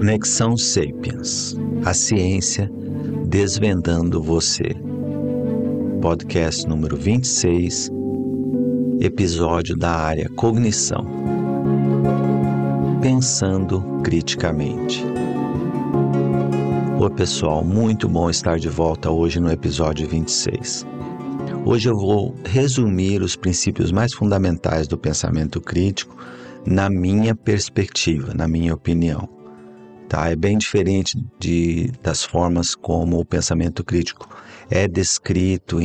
Conexão Sapiens, a ciência desvendando você. Podcast número 26, episódio da área cognição. Pensando criticamente. Oi pessoal, muito bom estar de volta hoje no episódio 26. Hoje eu vou resumir os princípios mais fundamentais do pensamento crítico na minha perspectiva, na minha opinião. É bem diferente das formas como o pensamento crítico é descrito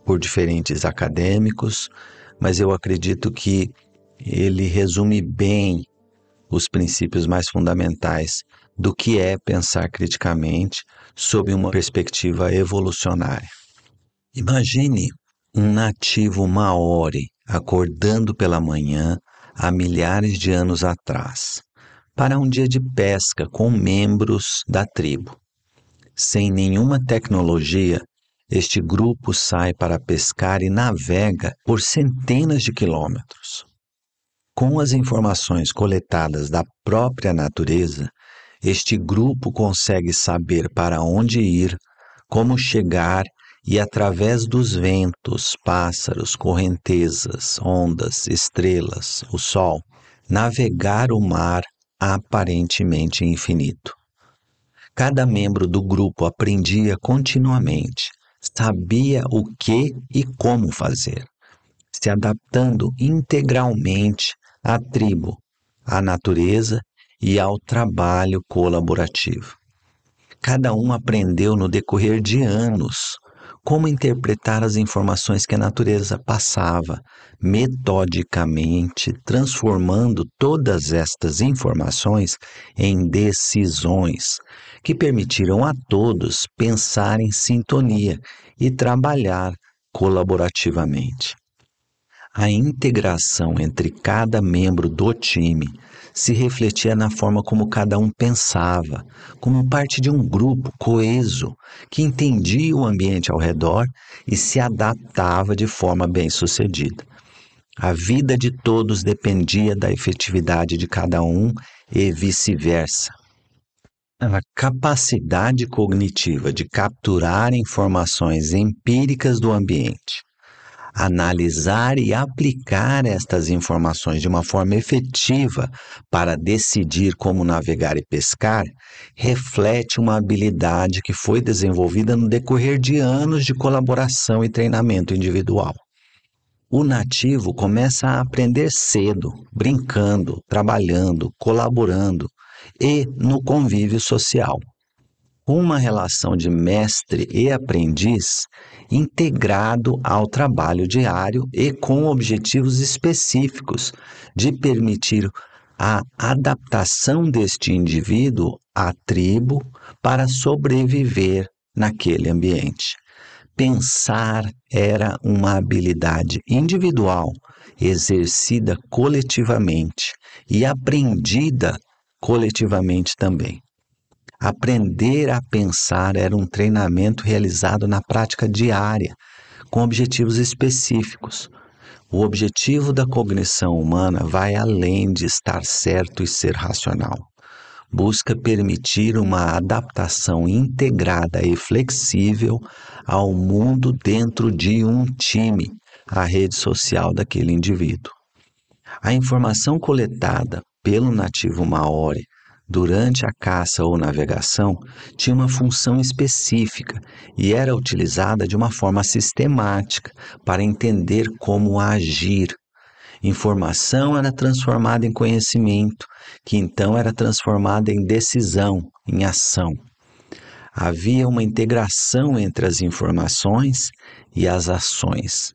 por diferentes acadêmicos, mas eu acredito que ele resume bem os princípios mais fundamentais do que é pensar criticamente sob uma perspectiva evolucionária. Imagine um nativo maori acordando pela manhã há milhares de anos atrás, para um dia de pesca com membros da tribo. Sem nenhuma tecnologia, este grupo sai para pescar e navega por centenas de quilômetros. Com as informações coletadas da própria natureza, este grupo consegue saber para onde ir, como chegar e, através dos ventos, pássaros, correntezas, ondas, estrelas, o sol, navegar o mar aparentemente infinito. Cada membro do grupo aprendia continuamente, sabia o que e como fazer, se adaptando integralmente à tribo, à natureza e ao trabalho colaborativo. Cada um aprendeu no decorrer de anos como interpretar as informações que a natureza passava, metodicamente transformando todas estas informações em decisões que permitiram a todos pensar em sintonia e trabalhar colaborativamente. A integração entre cada membro do time se refletia na forma como cada um pensava, como parte de um grupo coeso que entendia o ambiente ao redor e se adaptava de forma bem-sucedida. A vida de todos dependia da efetividade de cada um e vice-versa. A capacidade cognitiva de capturar informações empíricas do ambiente, analisar e aplicar estas informações de uma forma efetiva para decidir como navegar e pescar, reflete uma habilidade que foi desenvolvida no decorrer de anos de colaboração e treinamento individual. O nativo começa a aprender cedo, brincando, trabalhando, colaborando e no convívio social. Uma relação de mestre e aprendiz integrado ao trabalho diário e com objetivos específicos de permitir a adaptação deste indivíduo à tribo para sobreviver naquele ambiente. Pensar era uma habilidade individual, exercida coletivamente e aprendida coletivamente também. Aprender a pensar era um treinamento realizado na prática diária, com objetivos específicos. O objetivo da cognição humana vai além de estar certo e ser racional. Busca permitir uma adaptação integrada e flexível ao mundo dentro de um time, a rede social daquele indivíduo. A informação coletada pelo nativo maori durante a caça ou navegação tinha uma função específica e era utilizada de uma forma sistemática para entender como agir. Informação era transformada em conhecimento, que então era transformada em decisão, em ação. Havia uma integração entre as informações e as ações.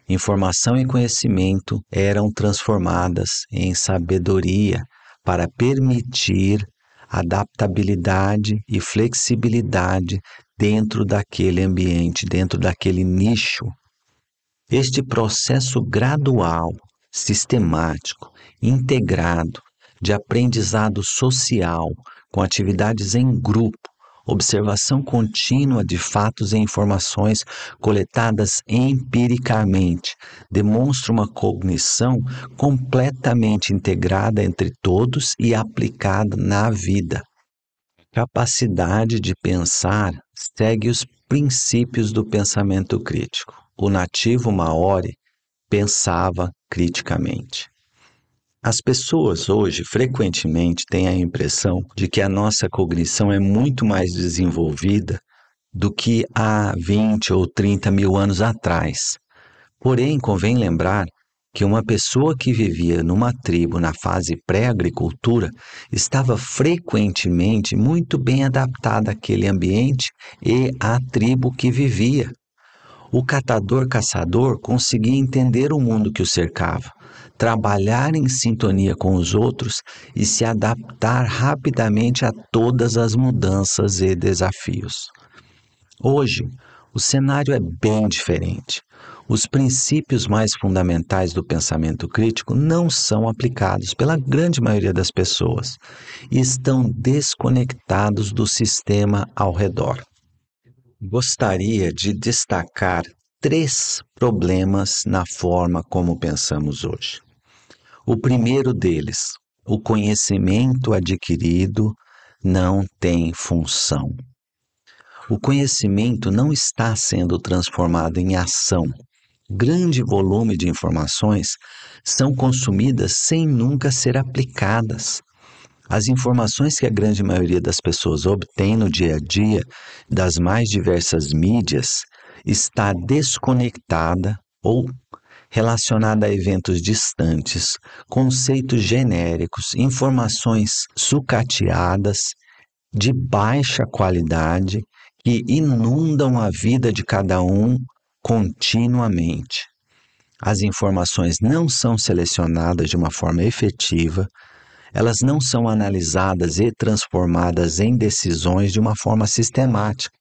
Informação e conhecimento eram transformadas em sabedoria para permitir adaptabilidade e flexibilidade dentro daquele ambiente, dentro daquele nicho. Este processo gradual, sistemático, integrado, de aprendizado social, com atividades em grupo, observação contínua de fatos e informações coletadas empiricamente, demonstra uma cognição completamente integrada entre todos e aplicada na vida. Capacidade de pensar segue os princípios do pensamento crítico. O nativo maori pensava criticamente. As pessoas hoje frequentemente têm a impressão de que a nossa cognição é muito mais desenvolvida do que há 20 ou 30 mil anos atrás. Porém, convém lembrar que uma pessoa que vivia numa tribo na fase pré-agricultura estava frequentemente muito bem adaptada àquele ambiente e à tribo que vivia. O catador-caçador conseguia entender o mundo que o cercava, trabalhar em sintonia com os outros e se adaptar rapidamente a todas as mudanças e desafios. Hoje, o cenário é bem diferente. Os princípios mais fundamentais do pensamento crítico não são aplicados pela grande maioria das pessoas e estão desconectados do sistema ao redor. Gostaria de destacar 3 problemas na forma como pensamos hoje. O primeiro deles, o conhecimento adquirido não tem função. O conhecimento não está sendo transformado em ação. Grande volume de informações são consumidas sem nunca ser aplicadas. As informações que a grande maioria das pessoas obtém no dia a dia das mais diversas mídias está desconectada ou relacionada a eventos distantes, conceitos genéricos, informações sucateadas, de baixa qualidade, que inundam a vida de cada um continuamente. As informações não são selecionadas de uma forma efetiva, elas não são analisadas e transformadas em decisões de uma forma sistemática.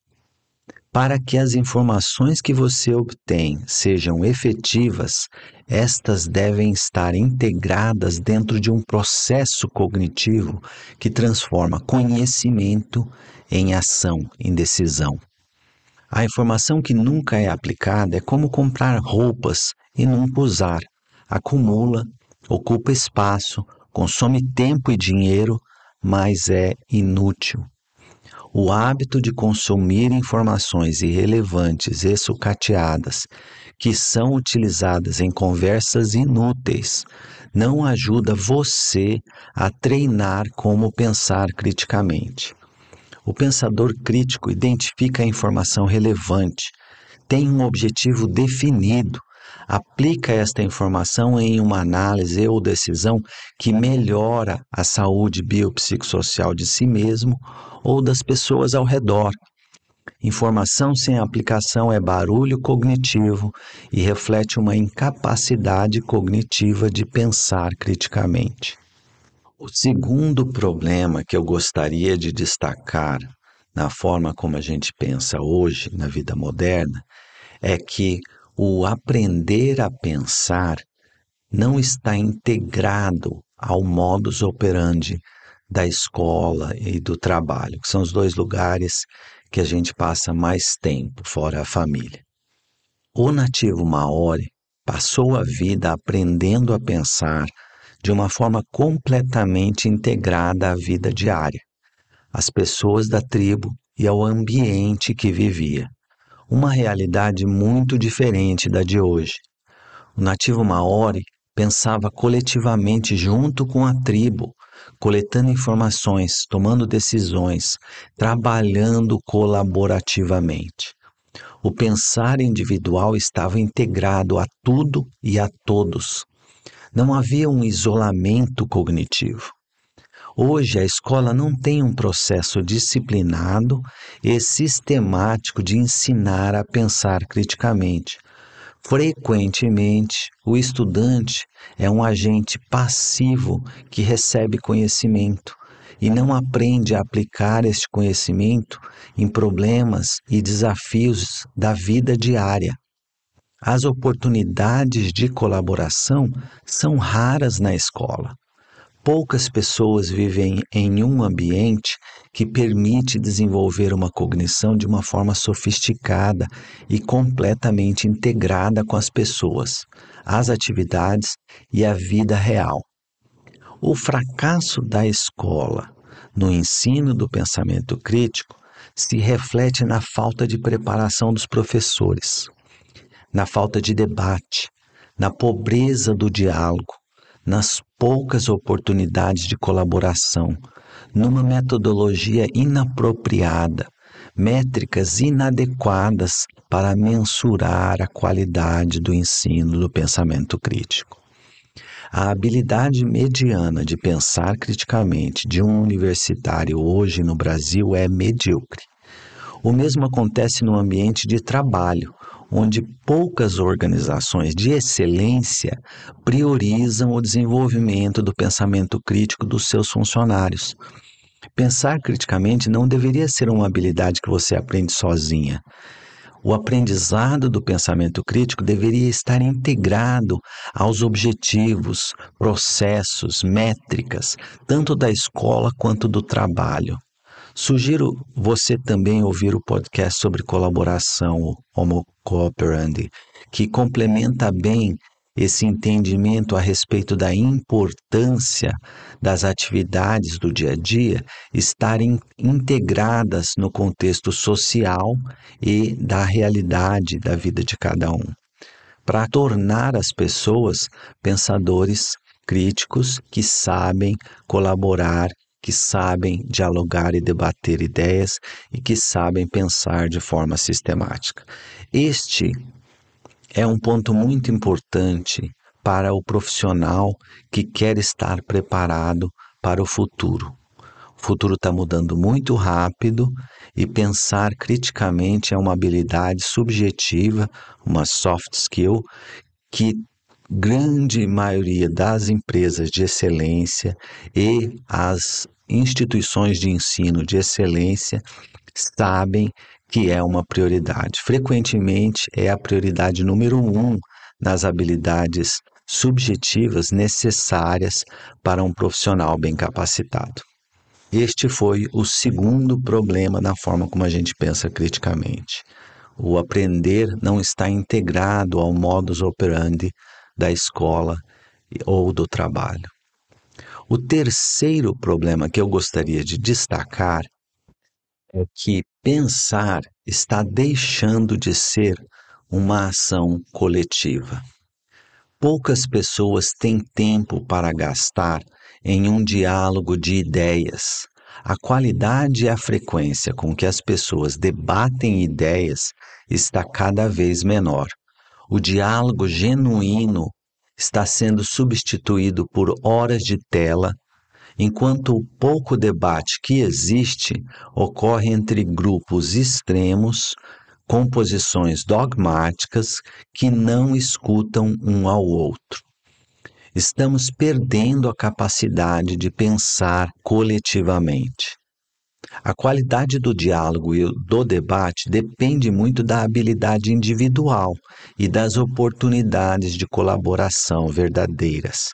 Para que as informações que você obtém sejam efetivas, estas devem estar integradas dentro de um processo cognitivo que transforma conhecimento em ação, em decisão. A informação que nunca é aplicada é como comprar roupas e nunca usar. Acumula, ocupa espaço, consome tempo e dinheiro, mas é inútil. O hábito de consumir informações irrelevantes e sucateadas, que são utilizadas em conversas inúteis, não ajuda você a treinar como pensar criticamente. O pensador crítico identifica a informação relevante, tem um objetivo definido, aplica esta informação em uma análise ou decisão que melhora a saúde biopsicossocial de si mesmo ou das pessoas ao redor. Informação sem aplicação é barulho cognitivo e reflete uma incapacidade cognitiva de pensar criticamente. O segundo problema que eu gostaria de destacar na forma como a gente pensa hoje, na vida moderna, é que o aprender a pensar não está integrado ao modus operandi da escola e do trabalho, que são os 2 lugares que a gente passa mais tempo fora a família. O nativo maori passou a vida aprendendo a pensar de uma forma completamente integrada à vida diária, às pessoas da tribo e ao ambiente que vivia. Uma realidade muito diferente da de hoje. O nativo maori pensava coletivamente junto com a tribo, coletando informações, tomando decisões, trabalhando colaborativamente. O pensar individual estava integrado a tudo e a todos. Não havia um isolamento cognitivo. Hoje, a escola não tem um processo disciplinado e sistemático de ensinar a pensar criticamente. Frequentemente, o estudante é um agente passivo que recebe conhecimento e não aprende a aplicar este conhecimento em problemas e desafios da vida diária. As oportunidades de colaboração são raras na escola. Poucas pessoas vivem em um ambiente que permite desenvolver uma cognição de uma forma sofisticada e completamente integrada com as pessoas, as atividades e a vida real. O fracasso da escola no ensino do pensamento crítico se reflete na falta de preparação dos professores, na falta de debate, na pobreza do diálogo, nas poucas oportunidades de colaboração, numa metodologia inapropriada, métricas inadequadas para mensurar a qualidade do ensino do pensamento crítico. A habilidade mediana de pensar criticamente de um universitário hoje no Brasil é medíocre. O mesmo acontece no ambiente de trabalho, onde poucas organizações de excelência priorizam o desenvolvimento do pensamento crítico dos seus funcionários. Pensar criticamente não deveria ser uma habilidade que você aprende sozinha. O aprendizado do pensamento crítico deveria estar integrado aos objetivos, processos, métricas, tanto da escola quanto do trabalho. Sugiro você também ouvir o podcast sobre colaboração, o Homo Cooperandi, que complementa bem esse entendimento a respeito da importância das atividades do dia a dia estarem integradas no contexto social e da realidade da vida de cada um, para tornar as pessoas pensadores críticos que sabem colaborar, que sabem dialogar e debater ideias e que sabem pensar de forma sistemática. Este é um ponto muito importante para o profissional que quer estar preparado para o futuro. O futuro está mudando muito rápido e pensar criticamente é uma habilidade subjetiva, uma soft skill, que grande maioria das empresas de excelência e as instituições de ensino de excelência sabem que é uma prioridade. Frequentemente é a prioridade número 1 nas habilidades subjetivas necessárias para um profissional bem capacitado. Este foi o segundo problema na forma como a gente pensa criticamente. O aprender não está integrado ao modus operandi da escola ou do trabalho. O terceiro problema que eu gostaria de destacar é que pensar está deixando de ser uma ação coletiva. Poucas pessoas têm tempo para gastar em um diálogo de ideias. A qualidade e a frequência com que as pessoas debatem ideias está cada vez menor. O diálogo genuíno está sendo substituído por horas de tela, enquanto o pouco debate que existe ocorre entre grupos extremos, com posições dogmáticas que não escutam um ao outro. Estamos perdendo a capacidade de pensar coletivamente. A qualidade do diálogo e do debate depende muito da habilidade individual e das oportunidades de colaboração verdadeiras.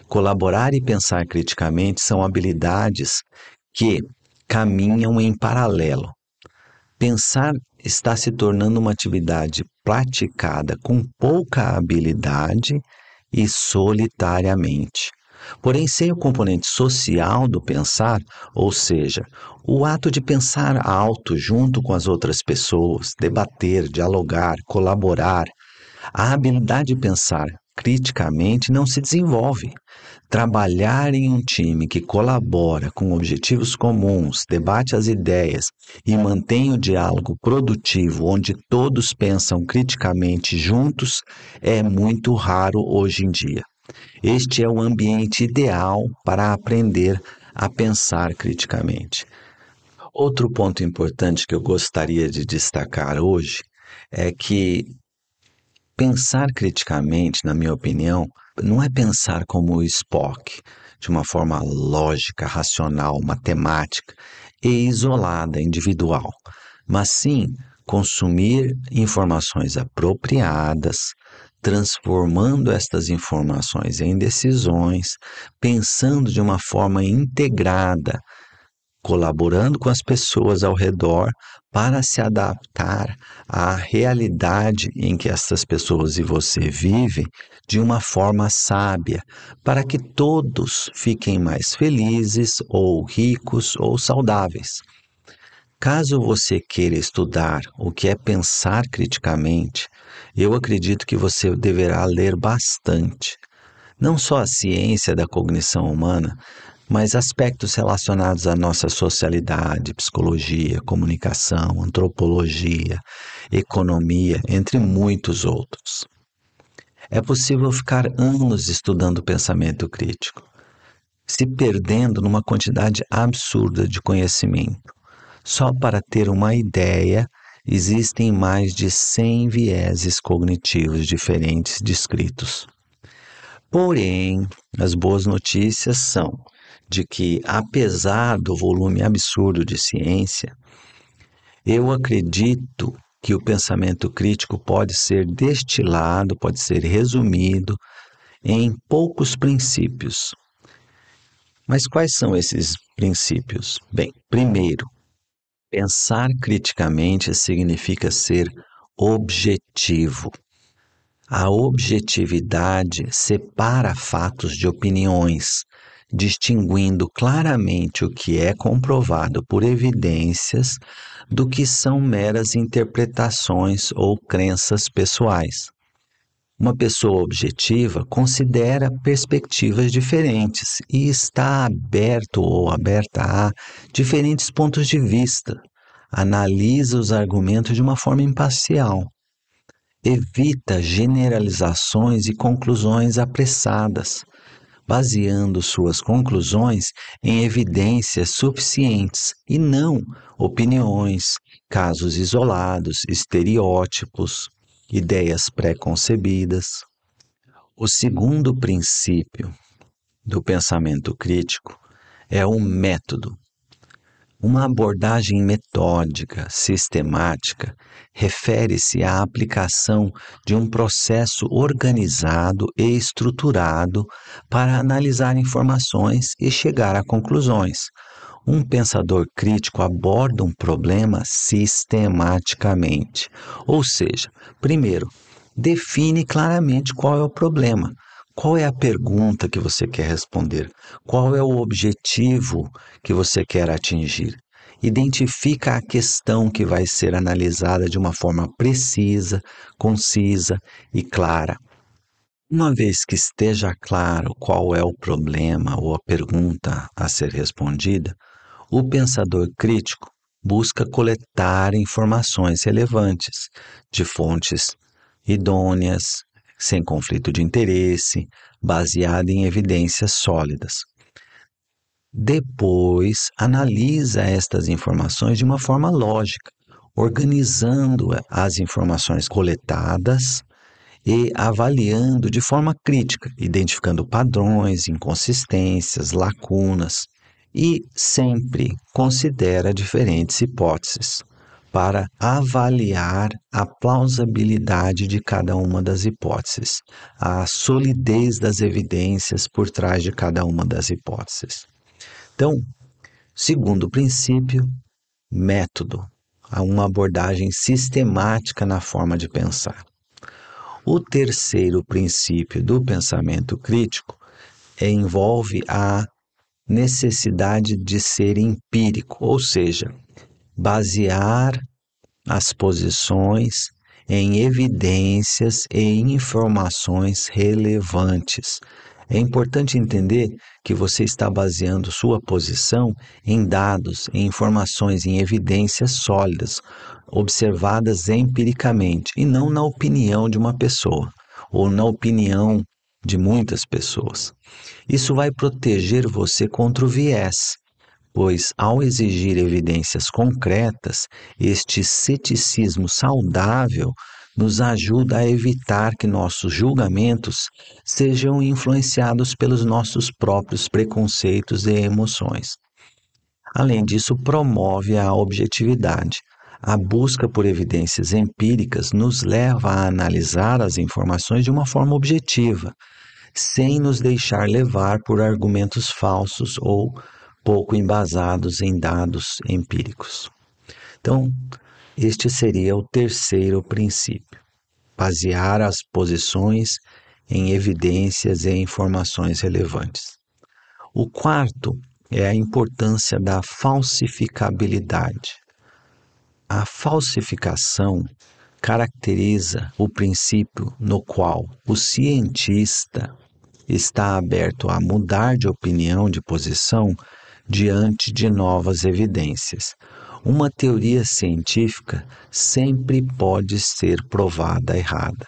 Colaborar e pensar criticamente são habilidades que caminham em paralelo. Pensar está se tornando uma atividade praticada com pouca habilidade e solitariamente. Porém, sem o componente social do pensar, ou seja, o ato de pensar alto junto com as outras pessoas, debater, dialogar, colaborar, a habilidade de pensar criticamente não se desenvolve. Trabalhar em um time que colabora com objetivos comuns, debate as ideias e mantém o diálogo produtivo, onde todos pensam criticamente juntos, é muito raro hoje em dia. Este é o ambiente ideal para aprender a pensar criticamente. Outro ponto importante que eu gostaria de destacar hoje é que pensar criticamente, na minha opinião, não é pensar como o Spock, de uma forma lógica, racional, matemática e isolada, individual, mas sim consumir informações apropriadas, transformando estas informações em decisões, pensando de uma forma integrada, colaborando com as pessoas ao redor para se adaptar à realidade em que essas pessoas e você vivem de uma forma sábia, para que todos fiquem mais felizes, ou ricos, ou saudáveis. Caso você queira estudar o que é pensar criticamente, eu acredito que você deverá ler bastante. Não só a ciência da cognição humana, mas aspectos relacionados à nossa socialidade, psicologia, comunicação, antropologia, economia, entre muitos outros. É possível ficar anos estudando pensamento crítico, se perdendo numa quantidade absurda de conhecimento. Só para ter uma ideia, existem mais de 100 vieses cognitivos diferentes descritos. Porém, as boas notícias são de que, apesar do volume absurdo de ciência, eu acredito que o pensamento crítico pode ser destilado, pode ser resumido em poucos princípios. Mas quais são esses princípios? Bem, primeiro, pensar criticamente significa ser objetivo. A objetividade separa fatos de opiniões, distinguindo claramente o que é comprovado por evidências do que são meras interpretações ou crenças pessoais. Uma pessoa objetiva considera perspectivas diferentes e está aberto ou aberta a diferentes pontos de vista, analisa os argumentos de uma forma imparcial, evita generalizações e conclusões apressadas, baseando suas conclusões em evidências suficientes e não opiniões, casos isolados, estereótipos, ideias pré-concebidas. O segundo princípio do pensamento crítico é o método. Uma abordagem metódica, sistemática, refere-se à aplicação de um processo organizado e estruturado para analisar informações e chegar a conclusões. Um pensador crítico aborda um problema sistematicamente, ou seja, primeiro, define claramente qual é o problema. Qual é a pergunta que você quer responder? Qual é o objetivo que você quer atingir? Identifica a questão que vai ser analisada de uma forma precisa, concisa e clara. Uma vez que esteja claro qual é o problema ou a pergunta a ser respondida, o pensador crítico busca coletar informações relevantes de fontes idôneas, sem conflito de interesse, baseada em evidências sólidas. Depois, analisa estas informações de uma forma lógica, organizando as informações coletadas e avaliando de forma crítica, identificando padrões, inconsistências, lacunas e sempre considera diferentes hipóteses para avaliar a plausibilidade de cada uma das hipóteses, a solidez das evidências por trás de cada uma das hipóteses. Então, segundo princípio, método, há uma abordagem sistemática na forma de pensar. O terceiro princípio do pensamento crítico envolve a necessidade de ser empírico, ou seja, basear as posições em evidências e informações relevantes. É importante entender que você está baseando sua posição em dados, em informações, em evidências sólidas, observadas empiricamente, e não na opinião de uma pessoa ou na opinião de muitas pessoas. Isso vai proteger você contra o viés, pois, ao exigir evidências concretas, este ceticismo saudável nos ajuda a evitar que nossos julgamentos sejam influenciados pelos nossos próprios preconceitos e emoções. Além disso, promove a objetividade. A busca por evidências empíricas nos leva a analisar as informações de uma forma objetiva, sem nos deixar levar por argumentos falsos ou pouco embasados em dados empíricos. Então, este seria o terceiro princípio: basear as posições em evidências e informações relevantes. O quarto é a importância da falsificabilidade. A falsificação caracteriza o princípio no qual o cientista está aberto a mudar de opinião, de posição, diante de novas evidências. Uma teoria científica sempre pode ser provada errada.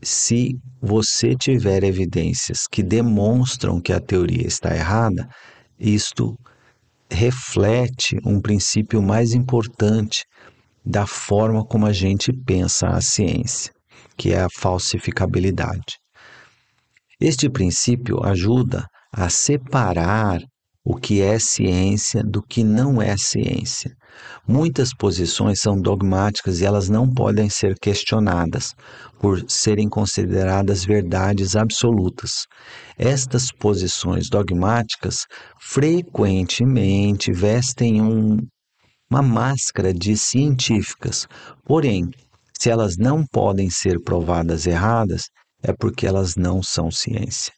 Se você tiver evidências que demonstram que a teoria está errada, isto reflete um princípio mais importante da forma como a gente pensa a ciência, que é a falsificabilidade. Este princípio ajuda a separar o que é ciência do que não é ciência. Muitas posições são dogmáticas e elas não podem ser questionadas por serem consideradas verdades absolutas. Estas posições dogmáticas frequentemente vestem uma máscara de científicas, porém, se elas não podem ser provadas erradas, é porque elas não são ciência.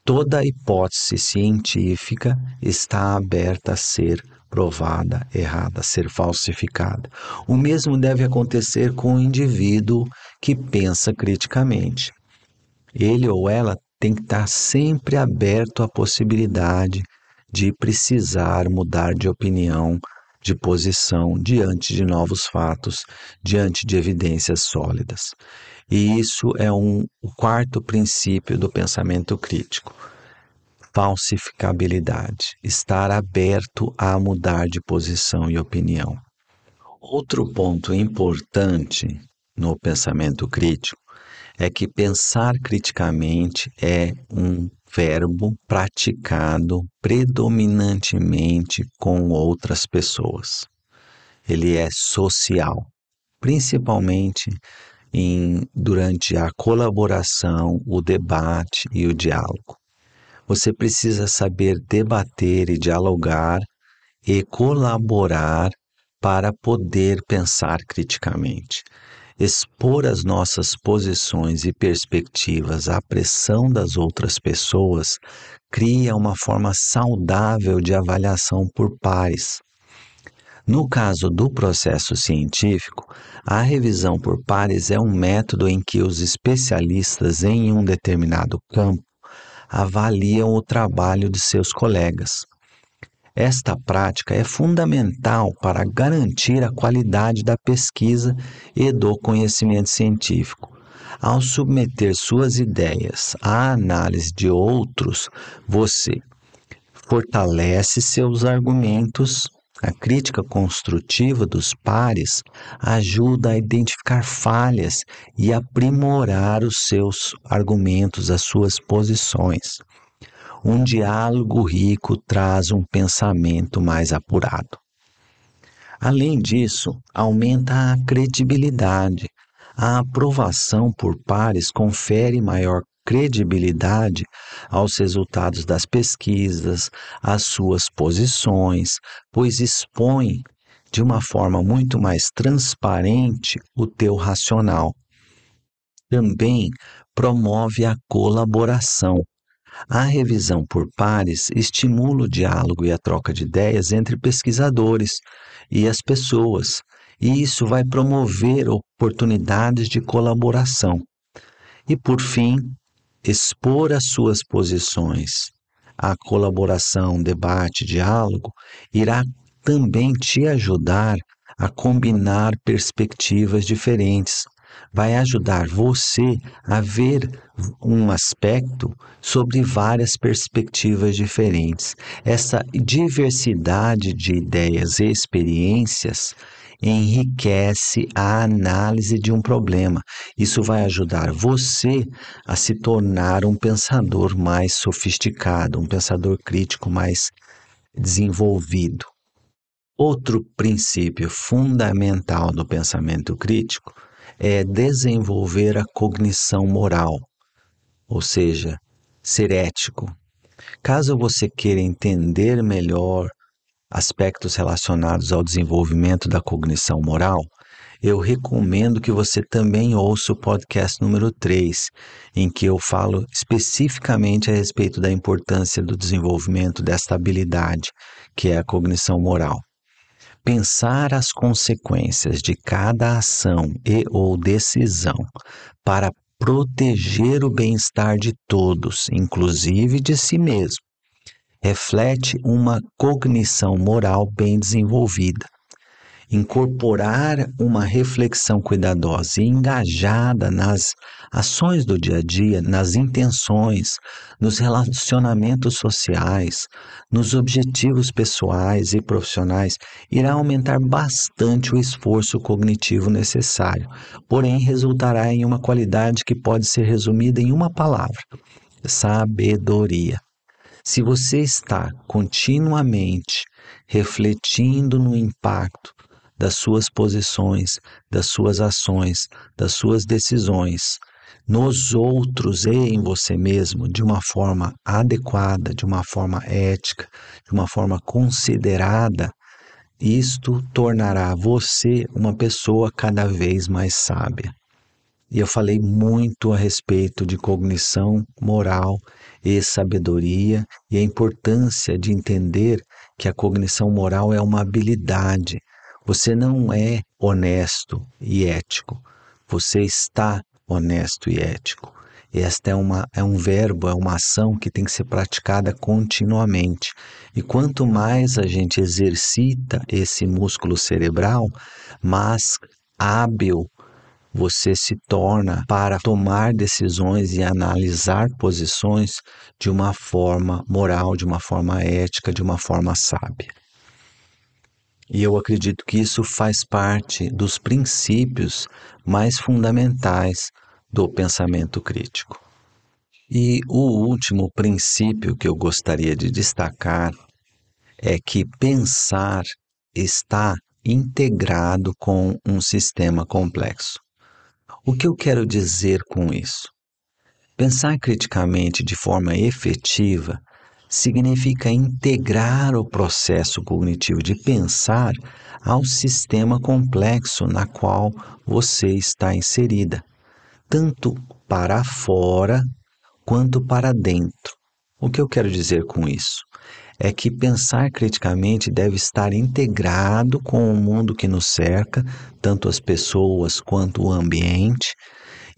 Toda hipótese científica está aberta a ser provada errada, a ser falsificada. O mesmo deve acontecer com o indivíduo que pensa criticamente. Ele ou ela tem que estar sempre aberto à possibilidade de precisar mudar de opinião, de posição, diante de novos fatos, diante de evidências sólidas. E isso é o quarto princípio do pensamento crítico: falsificabilidade, estar aberto a mudar de posição e opinião. Outro ponto importante no pensamento crítico é que pensar criticamente é um verbo praticado predominantemente com outras pessoas. Ele é social, principalmente durante a colaboração, o debate e o diálogo. Você precisa saber debater e dialogar e colaborar para poder pensar criticamente. Expor as nossas posições e perspectivas à pressão das outras pessoas cria uma forma saudável de avaliação por pares. No caso do processo científico, a revisão por pares é um método em que os especialistas em um determinado campo avaliam o trabalho de seus colegas. Esta prática é fundamental para garantir a qualidade da pesquisa e do conhecimento científico. Ao submeter suas ideias à análise de outros, você fortalece seus argumentos. A crítica construtiva dos pares ajuda a identificar falhas e aprimorar os seus argumentos, as suas posições. Um diálogo rico traz um pensamento mais apurado. Além disso, aumenta a credibilidade. A aprovação por pares confere maior credibilidade aos resultados das pesquisas, às suas posições, pois expõe de uma forma muito mais transparente o teu racional. Também promove a colaboração. A revisão por pares estimula o diálogo e a troca de ideias entre pesquisadores e as pessoas, e isso vai promover oportunidades de colaboração. E, por fim, expor as suas posições. A colaboração, debate, diálogo irá também te ajudar a combinar perspectivas diferentes. Vai ajudar você a ver um aspecto sobre várias perspectivas diferentes. Essa diversidade de ideias e experiências enriquece a análise de um problema. Isso vai ajudar você a se tornar um pensador mais sofisticado, um pensador crítico mais desenvolvido. Outro princípio fundamental do pensamento crítico é desenvolver a cognição moral, ou seja, ser ético. Caso você queira entender melhor aspectos relacionados ao desenvolvimento da cognição moral, eu recomendo que você também ouça o podcast número 3, em que eu falo especificamente a respeito da importância do desenvolvimento desta habilidade, que é a cognição moral. Pensar as consequências de cada ação e ou decisão para proteger o bem-estar de todos, inclusive de si mesmo, reflete uma cognição moral bem desenvolvida. Incorporar uma reflexão cuidadosa e engajada nas ações do dia a dia, nas intenções, nos relacionamentos sociais, nos objetivos pessoais e profissionais, irá aumentar bastante o esforço cognitivo necessário, porém resultará em uma qualidade que pode ser resumida em uma palavra: sabedoria. Se você está continuamente refletindo no impacto das suas posições, das suas ações, das suas decisões, nos outros e em você mesmo, de uma forma adequada, de uma forma ética, de uma forma considerada, isto tornará você uma pessoa cada vez mais sábia. E eu falei muito a respeito de cognição moral e sabedoria e a importância de entender que a cognição moral é uma habilidade. Você não é honesto e ético, você está honesto e ético. Esta é um verbo, é uma ação que tem que ser praticada continuamente. E quanto mais a gente exercita esse músculo cerebral, mais hábil você se torna para tomar decisões e analisar posições de uma forma moral, de uma forma ética, de uma forma sábia. E eu acredito que isso faz parte dos princípios mais fundamentais do pensamento crítico. E o último princípio que eu gostaria de destacar é que pensar está integrado com um sistema complexo. O que eu quero dizer com isso? Pensar criticamente de forma efetiva significa integrar o processo cognitivo de pensar ao sistema complexo na qual você está inserida, tanto para fora quanto para dentro. O que eu quero dizer com isso? É que pensar criticamente deve estar integrado com o mundo que nos cerca, tanto as pessoas quanto o ambiente,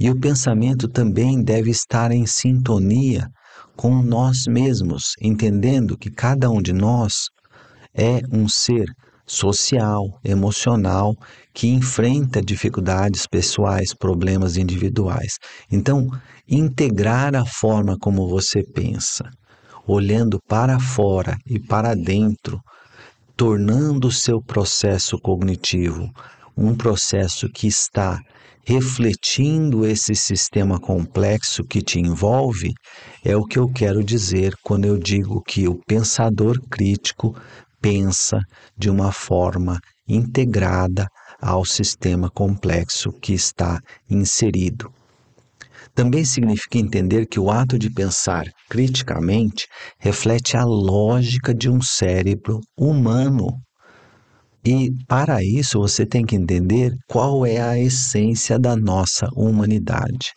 e o pensamento também deve estar em sintonia com nós mesmos, entendendo que cada um de nós é um ser social, emocional, que enfrenta dificuldades pessoais, problemas individuais. Então, integrar a forma como você pensa, olhando para fora e para dentro, tornando o seu processo cognitivo um processo que está refletindo esse sistema complexo que te envolve, é o que eu quero dizer quando eu digo que o pensador crítico pensa de uma forma integrada ao sistema complexo que está inserido. Também significa entender que o ato de pensar criticamente reflete a lógica de um cérebro humano. E para isso você tem que entender qual é a essência da nossa humanidade,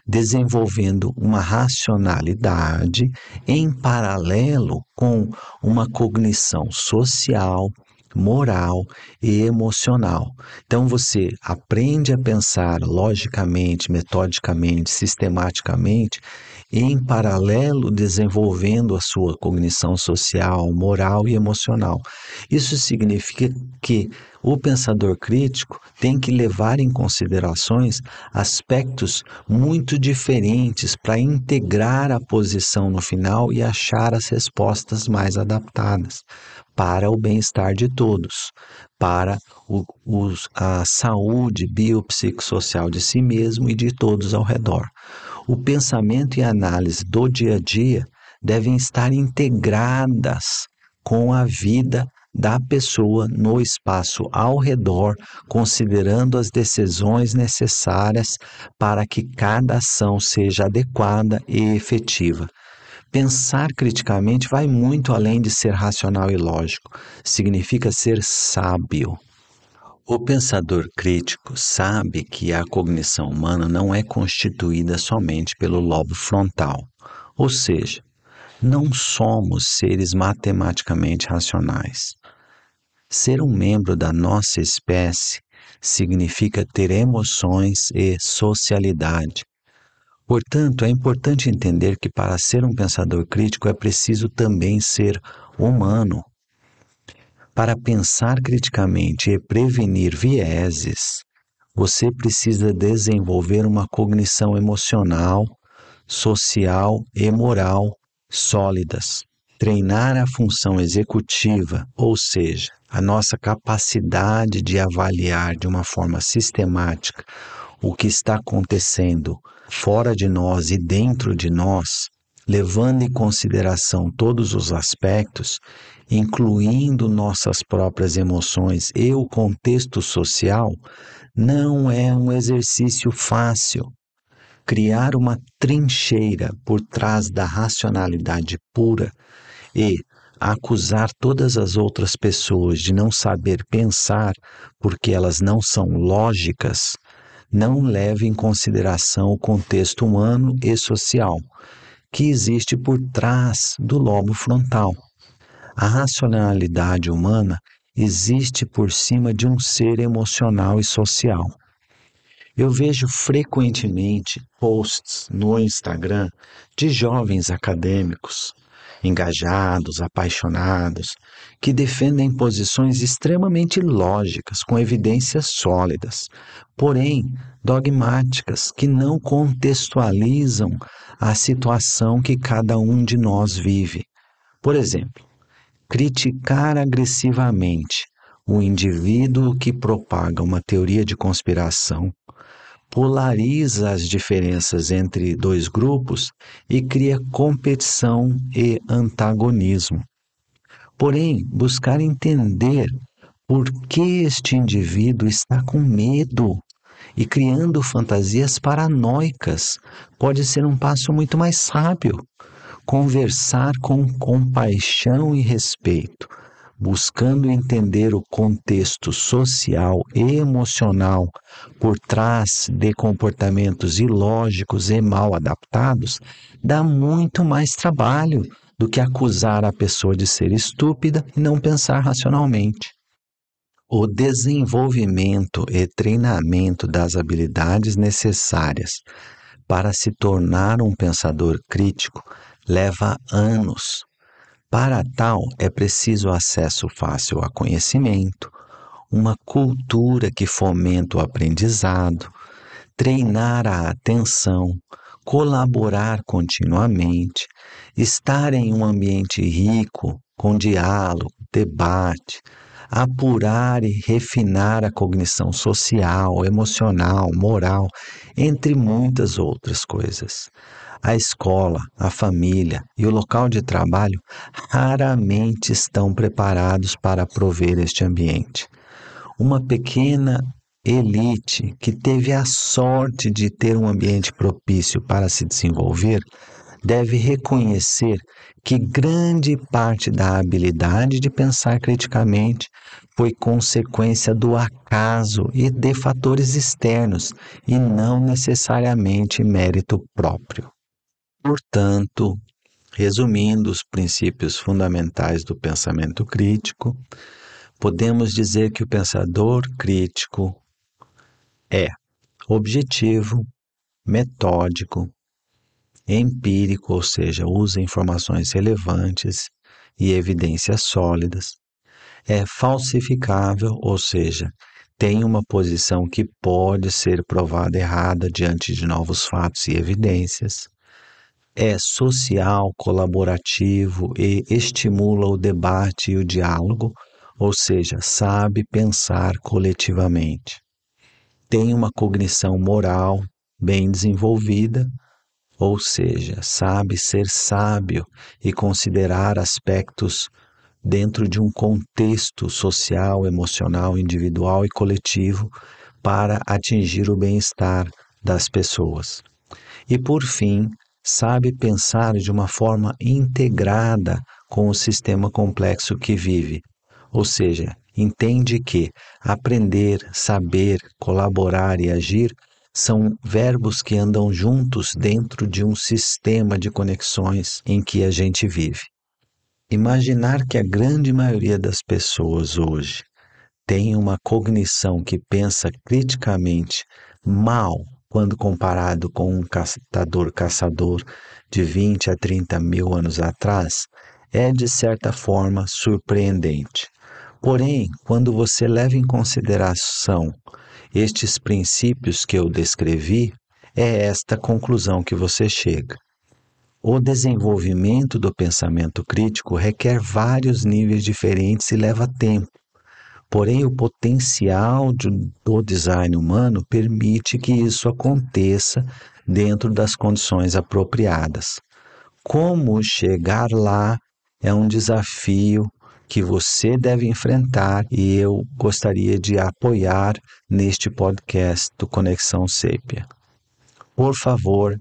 desenvolvendo uma racionalidade em paralelo com uma cognição social, moral e emocional. Então você aprende a pensar logicamente, metodicamente, sistematicamente, e em paralelo desenvolvendo a sua cognição social, moral e emocional. Isso significa que o pensador crítico tem que levar em considerações aspectos muito diferentes para integrar a posição no final e achar as respostas mais adaptadas para o bem-estar de todos, para a saúde biopsicossocial de si mesmo e de todos ao redor. O pensamento e a análise do dia a dia devem estar integradas com a vida da pessoa no espaço ao redor, considerando as decisões necessárias para que cada ação seja adequada e efetiva. Pensar criticamente vai muito além de ser racional e lógico, significa ser sábio. O pensador crítico sabe que a cognição humana não é constituída somente pelo lobo frontal, ou seja, não somos seres matematicamente racionais. Ser um membro da nossa espécie significa ter emoções e socialidade. Portanto, é importante entender que para ser um pensador crítico é preciso também ser humano. Para pensar criticamente e prevenir vieses, você precisa desenvolver uma cognição emocional, social e moral sólidas. Treinar a função executiva, ou seja, a nossa capacidade de avaliar de uma forma sistemática o que está acontecendo fora de nós e dentro de nós, levando em consideração todos os aspectos, incluindo nossas próprias emoções e o contexto social, não é um exercício fácil. Criar uma trincheira por trás da racionalidade pura e acusar todas as outras pessoas de não saber pensar porque elas não são lógicas, não leva em consideração o contexto humano e social que existe por trás do lobo frontal. A racionalidade humana existe por cima de um ser emocional e social. Eu vejo frequentemente posts no Instagram de jovens acadêmicos, engajados, apaixonados, que defendem posições extremamente lógicas, com evidências sólidas, porém dogmáticas, que não contextualizam a situação que cada um de nós vive. Por exemplo, criticar agressivamente o indivíduo que propaga uma teoria de conspiração polariza as diferenças entre dois grupos e cria competição e antagonismo. Porém, buscar entender por que este indivíduo está com medo e criando fantasias paranoicas pode ser um passo muito mais sábio. Conversar com compaixão e respeito, buscando entender o contexto social e emocional por trás de comportamentos ilógicos e mal adaptados, dá muito mais trabalho do que acusar a pessoa de ser estúpida e não pensar racionalmente. O desenvolvimento e treinamento das habilidades necessárias para se tornar um pensador crítico leva anos. Para tal, é preciso acesso fácil a conhecimento, uma cultura que fomenta o aprendizado, treinar a atenção, colaborar continuamente, estar em um ambiente rico, com diálogo, debate, apurar e refinar a cognição social, emocional, moral, entre muitas outras coisas. A escola, a família e o local de trabalho raramente estão preparados para prover este ambiente. Uma pequena elite que teve a sorte de ter um ambiente propício para se desenvolver deve reconhecer que grande parte da habilidade de pensar criticamente foi consequência do acaso e de fatores externos e não necessariamente mérito próprio. Portanto, resumindo os princípios fundamentais do pensamento crítico, podemos dizer que o pensador crítico é objetivo, metódico, empírico, ou seja, usa informações relevantes e evidências sólidas, é falsificável, ou seja, tem uma posição que pode ser provada errada diante de novos fatos e evidências, é social, colaborativo e estimula o debate e o diálogo, ou seja, sabe pensar coletivamente. Tem uma cognição moral bem desenvolvida, ou seja, sabe ser sábio e considerar aspectos dentro de um contexto social, emocional, individual e coletivo para atingir o bem-estar das pessoas. E por fim, sabe pensar de uma forma integrada com o sistema complexo que vive. Ou seja, entende que aprender, saber, colaborar e agir são verbos que andam juntos dentro de um sistema de conexões em que a gente vive. Imaginar que a grande maioria das pessoas hoje tem uma cognição que pensa criticamente mal quando comparado com um caçador de 20 a 30 mil anos atrás, é de certa forma surpreendente. Porém, quando você leva em consideração estes princípios que eu descrevi, é esta conclusão que você chega. O desenvolvimento do pensamento crítico requer vários níveis diferentes e leva tempo. Porém, o potencial do design humano permite que isso aconteça dentro das condições apropriadas. Como chegar lá é um desafio que você deve enfrentar e eu gostaria de apoiar neste podcast do Conexão Sêpia. Por favor,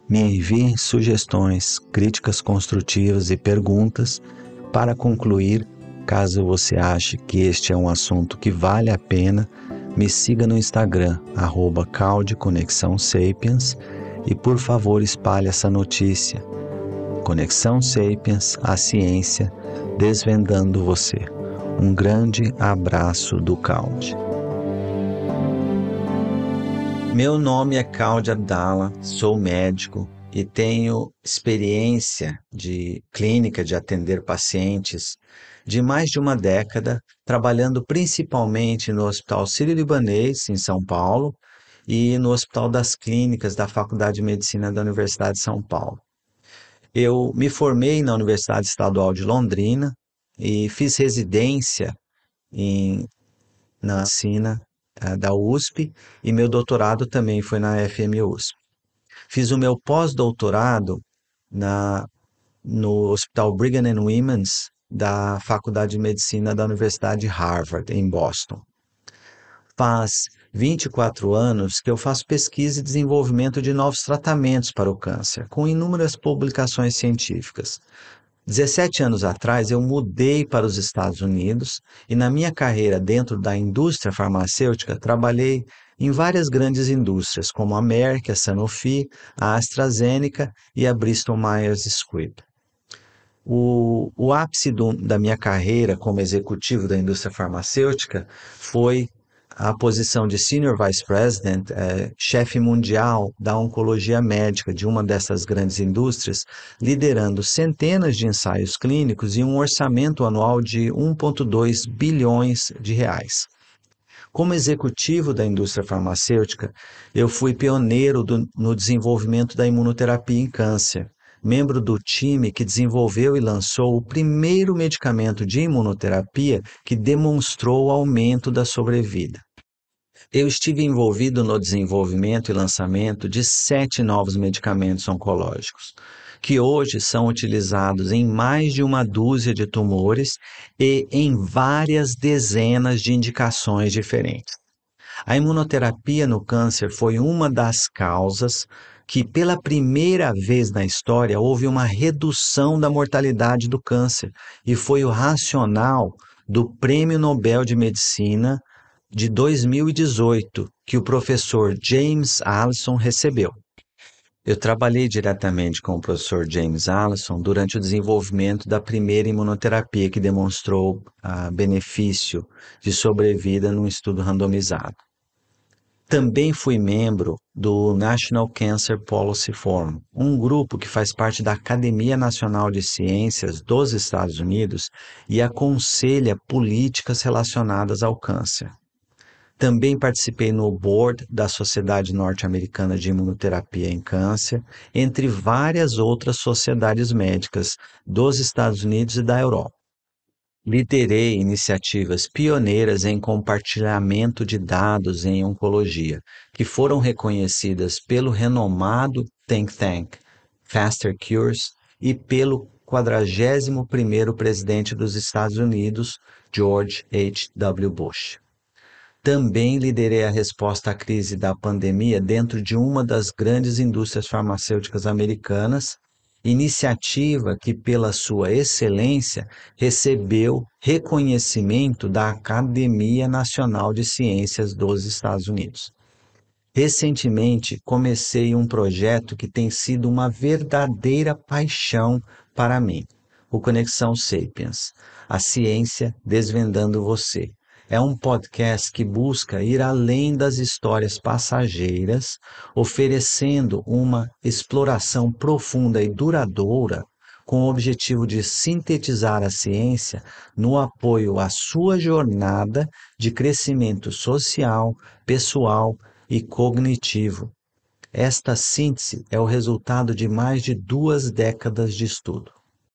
me envie sugestões, críticas construtivas e perguntas para concluir. Caso você ache que este é um assunto que vale a pena, me siga no Instagram, @caldeconexãosapiens, e por favor espalhe essa notícia. Conexão Sapiens, a ciência desvendando você. Um grande abraço do Calde. Meu nome é Calde Abdala, sou médico e tenho experiência de clínica de atender pacientes de mais de uma década, trabalhando principalmente no Hospital Sírio-Libanês, em São Paulo, e no Hospital das Clínicas da Faculdade de Medicina da Universidade de São Paulo. Eu me formei na Universidade Estadual de Londrina e fiz residência na medicina da USP e meu doutorado também foi na FMUSP. Fiz o meu pós-doutorado no Hospital Brigham and Women's da Faculdade de Medicina da Universidade de Harvard, em Boston. Faz 24 anos que eu faço pesquisa e desenvolvimento de novos tratamentos para o câncer, com inúmeras publicações científicas. 17 anos atrás, eu mudei para os Estados Unidos e, na minha carreira dentro da indústria farmacêutica, trabalhei em várias grandes indústrias, como a Merck, a Sanofi, a AstraZeneca e a Bristol Myers Squibb. O ápice da minha carreira como executivo da indústria farmacêutica foi a posição de Senior Vice President, chefe mundial da oncologia médica de uma dessas grandes indústrias, liderando centenas de ensaios clínicos e um orçamento anual de 1,2 bilhões de reais. Como executivo da indústria farmacêutica, eu fui pioneiro no desenvolvimento da imunoterapia em câncer, membro do time que desenvolveu e lançou o primeiro medicamento de imunoterapia que demonstrou o aumento da sobrevida. Eu estive envolvido no desenvolvimento e lançamento de 7 novos medicamentos oncológicos, que hoje são utilizados em mais de uma dúzia de tumores e em várias dezenas de indicações diferentes. A imunoterapia no câncer foi uma das causas que, pela primeira vez na história, houve uma redução da mortalidade do câncer, e foi o racional do Prêmio Nobel de Medicina de 2018 que o professor James Allison recebeu. Eu trabalhei diretamente com o professor James Allison durante o desenvolvimento da primeira imunoterapia que demonstrou benefício de sobrevida num estudo randomizado. Também fui membro do National Cancer Policy Forum, um grupo que faz parte da Academia Nacional de Ciências dos Estados Unidos e aconselha políticas relacionadas ao câncer. Também participei no board da Sociedade Norte-Americana de Imunoterapia em Câncer, entre várias outras sociedades médicas dos Estados Unidos e da Europa. Liderei iniciativas pioneiras em compartilhamento de dados em oncologia, que foram reconhecidas pelo renomado think tank Faster Cures e pelo 41º presidente dos Estados Unidos, George H.W. Bush. Também liderei a resposta à crise da pandemia dentro de uma das grandes indústrias farmacêuticas americanas, iniciativa que, pela sua excelência, recebeu reconhecimento da Academia Nacional de Ciências dos Estados Unidos. Recentemente, comecei um projeto que tem sido uma verdadeira paixão para mim, o Conexão Sapiens, a ciência desvendando você. É um podcast que busca ir além das histórias passageiras, oferecendo uma exploração profunda e duradoura com o objetivo de sintetizar a ciência no apoio à sua jornada de crescimento social, pessoal e cognitivo. Esta síntese é o resultado de mais de 2 décadas de estudo.